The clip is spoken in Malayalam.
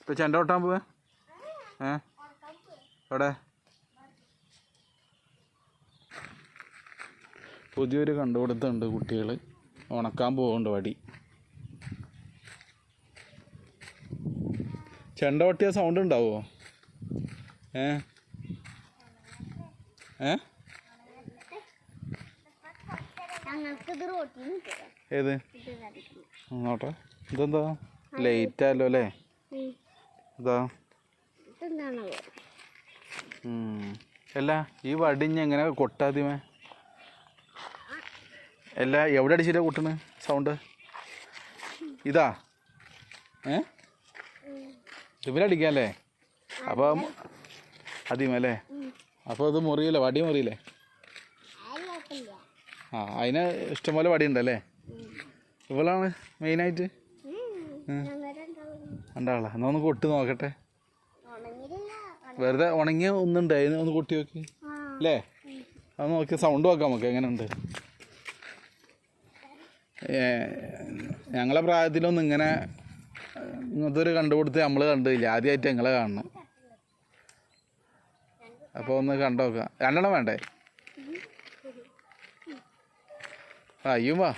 ഇപ്പം ചെണ്ട കൊട്ടാൻ പോവേ? എവിടെ? പുതിയൊരു കണ്ടുപിടുത്തമുണ്ട്, കുട്ടികൾ ഉണക്കാൻ പോകുന്നുണ്ട് വടി. ചെണ്ട കൊട്ടിയ സൗണ്ട് ഉണ്ടാവുമോ? ഏത് നോട്ടെ, ഇതെന്താ ലേറ്റാലോ അല്ലേ? ഇതാ അല്ല, ഈ വടിഞ്ഞ് എങ്ങനെ കൊട്ടാദ്യമേ? അല്ല, എവിടെ അടിച്ചിട്ടാ കൊട്ടണ് സൗണ്ട്? ഇതാ ഇതിലടിക്കാല്ലേ? അപ്പം ആദ്യമല്ലേ? അപ്പോൾ ഇത് മുറിയില്ലേ, വടി മുറിയില്ലേ? അതിന് ഇഷ്ടംപോലെ വടി ഉണ്ടല്ലേ? ഇവളാണ് മെയിനായിട്ട്. ഉണ്ടാളാ, എന്നാ ഒന്ന് കൊട്ടി നോക്കട്ടെ. വെറുതെ ഉണങ്ങിയ ഒന്നുണ്ട്, അതിന് ഒന്ന് കൊട്ടി നോക്കി അല്ലേ? അത് നോക്കി സൗണ്ട് നോക്കാം നമുക്ക് എങ്ങനെയുണ്ട്. ഞങ്ങളെ പ്രായത്തിലൊന്നും ഇങ്ങനത്തെ ഒരു കണ്ടുപിടുത്ത് നമ്മൾ കണ്ടില്ല, ആദ്യമായിട്ട് ഞങ്ങളെ കാണണം. അപ്പോൾ ഒന്ന് കണ്ടു നോക്കാം. രണ്ടെണ്ണം വേണ്ടേ? അയ്യോ വാ.